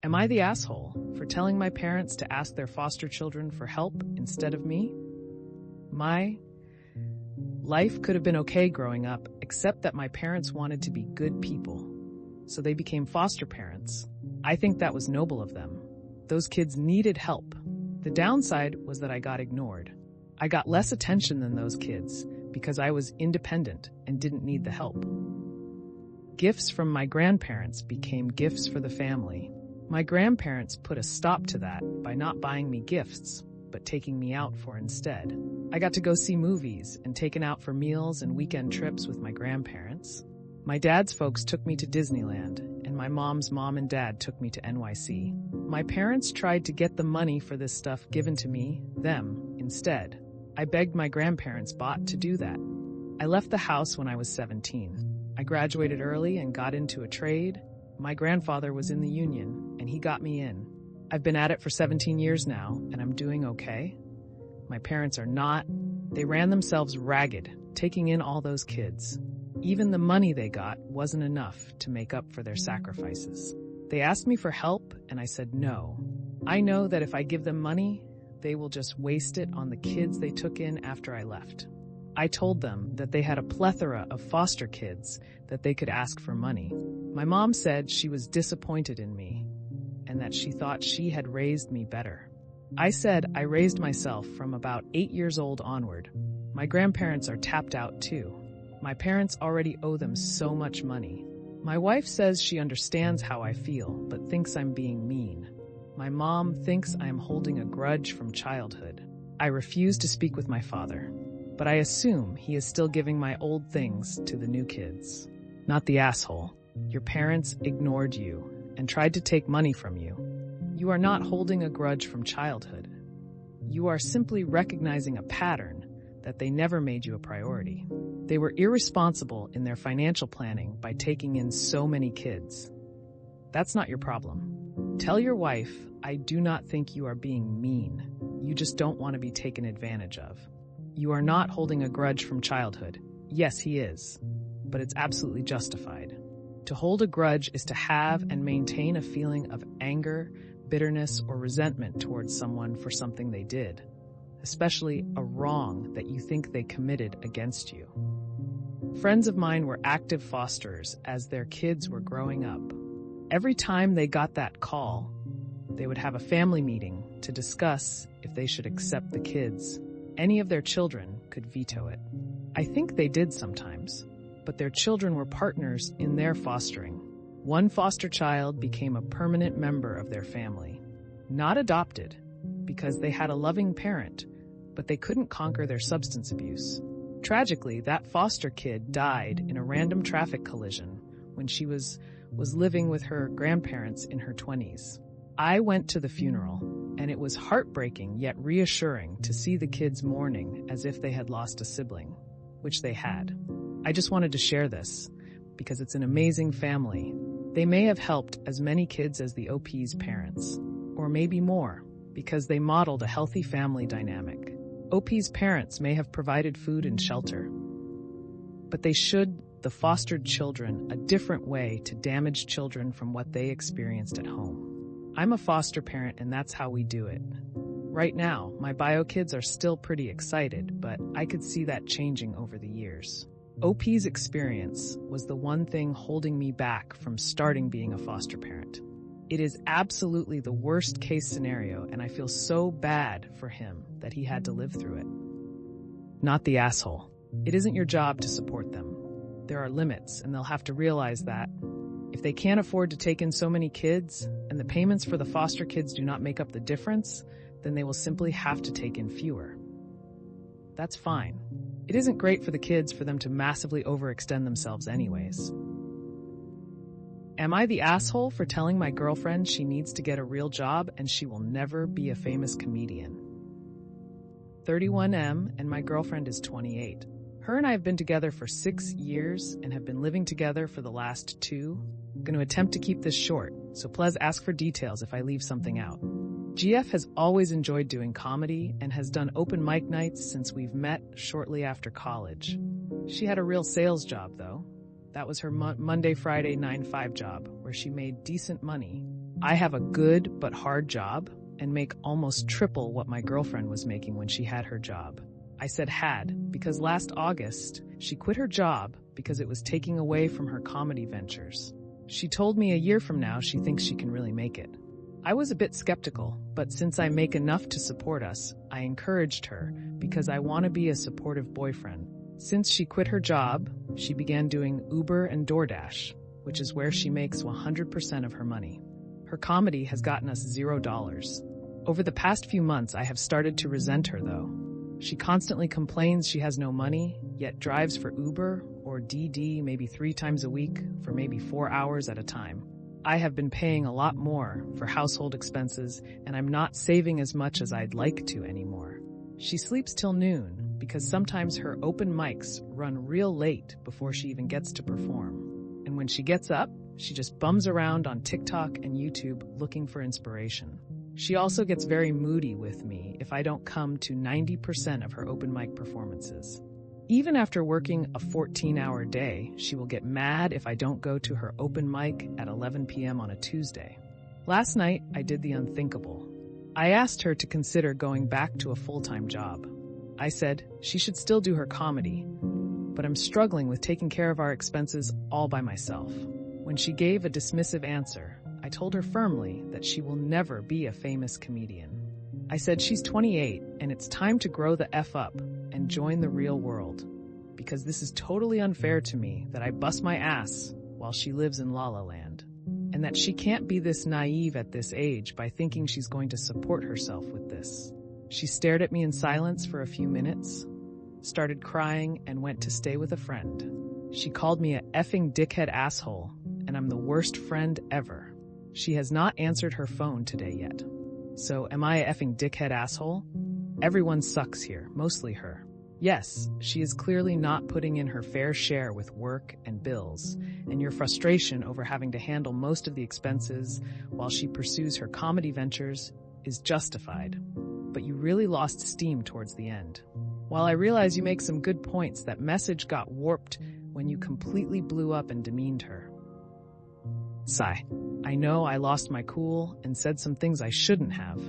Am I the asshole for telling my parents to ask their foster children for help instead of me? My life could have been okay growing up, except that my parents wanted to be good people, so they became foster parents. I think that was noble of them. Those kids needed help. The downside was that I got ignored. I got less attention than those kids because I was independent and didn't need the help. Gifts from my grandparents became gifts for the family. My grandparents put a stop to that by not buying me gifts, but taking me out for instead. I got to go see movies and taken out for meals and weekend trips with my grandparents. My dad's folks took me to Disneyland, and my mom's mom and dad took me to NYC. My parents tried to get the money for this stuff given to me, them, instead. I begged my grandparents' bot to do that. I left the house when I was 17. I graduated early and got into a trade. My grandfather was in the union, and he got me in. I've been at it for 17 years now, and I'm doing okay. My parents are not. They ran themselves ragged, taking in all those kids. Even the money they got wasn't enough to make up for their sacrifices. They asked me for help, and I said no. I know that if I give them money, they will just waste it on the kids they took in after I left. I told them that they had a plethora of foster kids that they could ask for money. My mom said she was disappointed in me and that she thought she had raised me better. I said I raised myself from about 8 years old onward. My grandparents are tapped out too. My parents already owe them so much money. My wife says she understands how I feel, but thinks I'm being mean. My mom thinks I am holding a grudge from childhood. I refuse to speak with my father, but I assume he is still giving my old things to the new kids. Not the asshole. Your parents ignored you and tried to take money from you. You are not holding a grudge from childhood. You are simply recognizing a pattern that they never made you a priority. They were irresponsible in their financial planning by taking in so many kids. That's not your problem. Tell your wife, I do not think you are being mean. You just don't want to be taken advantage of. You are not holding a grudge from childhood. Yes, he is, but it's absolutely justified. To hold a grudge is to have and maintain a feeling of anger, bitterness, or resentment towards someone for something they did, especially a wrong that you think they committed against you. Friends of mine were active fosterers as their kids were growing up. Every time they got that call, they would have a family meeting to discuss if they should accept the kids. Any of their children could veto it. I think they did sometimes, but their children were partners in their fostering. One foster child became a permanent member of their family. Not adopted, because they had a loving parent, but they couldn't conquer their substance abuse. Tragically, that foster kid died in a random traffic collision when she was living with her grandparents in her 20s. I went to the funeral, and it was heartbreaking yet reassuring to see the kids mourning as if they had lost a sibling, which they had. I just wanted to share this because it's an amazing family. They may have helped as many kids as the OP's parents, or maybe more, because they modeled a healthy family dynamic. OP's parents may have provided food and shelter, but they showed the fostered children a different way to damage children from what they experienced at home. I'm a foster parent, and that's how we do it. Right now, my bio kids are still pretty excited, but I could see that changing over the years. OP's experience was the one thing holding me back from starting being a foster parent. It is absolutely the worst case scenario, and I feel so bad for him that he had to live through it. Not the asshole. It isn't your job to support them. There are limits, and they'll have to realize that. If they can't afford to take in so many kids, and the payments for the foster kids do not make up the difference, then they will simply have to take in fewer. That's fine. It isn't great for the kids for them to massively overextend themselves anyways. Am I the asshole for telling my girlfriend she needs to get a real job and she will never be a famous comedian? 31M, and my girlfriend is 28. Her and I have been together for 6 years and have been living together for the last 2. I'm going to attempt to keep this short, so please ask for details if I leave something out. GF has always enjoyed doing comedy and has done open mic nights since we've met shortly after college. She had a real sales job, though. That was her Monday, Friday 9-5 job, where she made decent money. I have a good but hard job and make almost triple what my girlfriend was making when she had her job. I said had because last August, she quit her job because it was taking away from her comedy ventures. She told me a year from now she thinks she can really make it. I was a bit skeptical, but since I make enough to support us, I encouraged her because I want to be a supportive boyfriend. Since she quit her job, she began doing Uber and DoorDash, which is where she makes 100% of her money. Her comedy has gotten us $0. Over the past few months, I have started to resent her, though. She constantly complains she has no money, yet drives for Uber or DD maybe 3 times a week for maybe 4 hours at a time. I have been paying a lot more for household expenses, and I'm not saving as much as I'd like to anymore. She sleeps till noon because sometimes her open mics run real late before she even gets to perform. And when she gets up, she just bums around on TikTok and YouTube looking for inspiration. She also gets very moody with me if I don't come to 90% of her open mic performances. Even after working a 14-hour day, she will get mad if I don't go to her open mic at 11 p.m. on a Tuesday. Last night, I did the unthinkable. I asked her to consider going back to a full-time job. I said she should still do her comedy, but I'm struggling with taking care of our expenses all by myself. When she gave a dismissive answer, I told her firmly that she will never be a famous comedian. I said she's 28 and it's time to grow the F up and join the real world, because this is totally unfair to me that I bust my ass while she lives in La La Land, and that she can't be this naive at this age by thinking she's going to support herself with this. She stared at me in silence for a few minutes, started crying, and went to stay with a friend. She called me a effing dickhead asshole, and I'm the worst friend ever. She has not answered her phone today yet. So, am I a effing dickhead asshole? Everyone sucks here, mostly her. Yes, she is clearly not putting in her fair share with work and bills, and your frustration over having to handle most of the expenses while she pursues her comedy ventures is justified. But you really lost steam towards the end. While I realize you make some good points, that message got warped when you completely blew up and demeaned her. Sigh. I know I lost my cool and said some things I shouldn't have.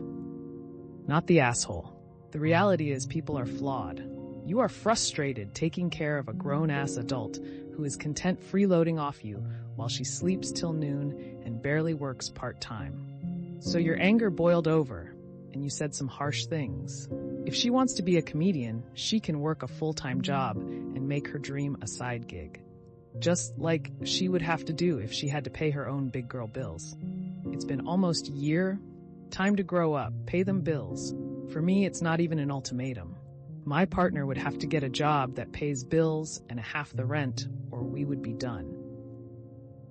Not the asshole. The reality is people are flawed. You are frustrated taking care of a grown-ass adult who is content freeloading off you while she sleeps till noon and barely works part-time. So your anger boiled over, and you said some harsh things. If she wants to be a comedian, she can work a full-time job and make her dream a side gig. Just like she would have to do if she had to pay her own big girl bills. It's been almost a year. Time to grow up, pay them bills. For me, it's not even an ultimatum. My partner would have to get a job that pays bills and half the rent, or we would be done.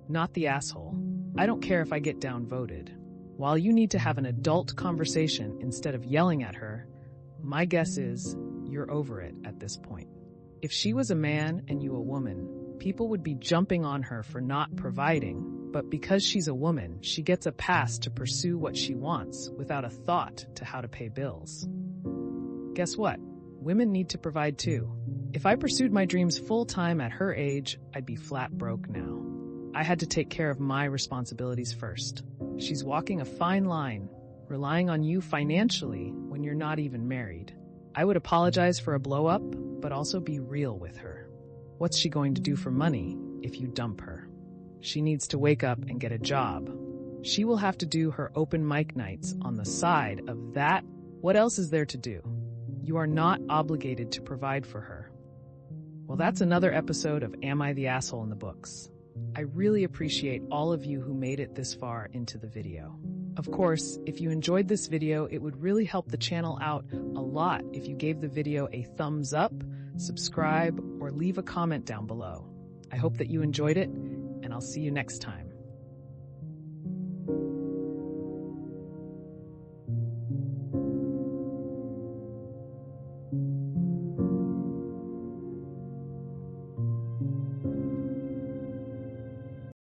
Not the asshole. I don't care if I get downvoted. While you need to have an adult conversation instead of yelling at her, my guess is you're over it at this point. If she was a man and you a woman, people would be jumping on her for not providing, but because she's a woman, she gets a pass to pursue what she wants without a thought to how to pay bills. Guess what? Women need to provide too. If I pursued my dreams full-time at her age, I'd be flat broke now. I had to take care of my responsibilities first. She's walking a fine line, relying on you financially when you're not even married. I would apologize for a blow-up, but also be real with her. What's she going to do for money if you dump her? She needs to wake up and get a job. She will have to do her open mic nights on the side of that. What else is there to do? You are not obligated to provide for her. Well, that's another episode of Am I the Asshole in the books. I really appreciate all of you who made it this far into the video. Of course, if you enjoyed this video, it would really help the channel out a lot if you gave the video a thumbs up, subscribe, or leave a comment down below. I hope that you enjoyed it, and I'll see you next time.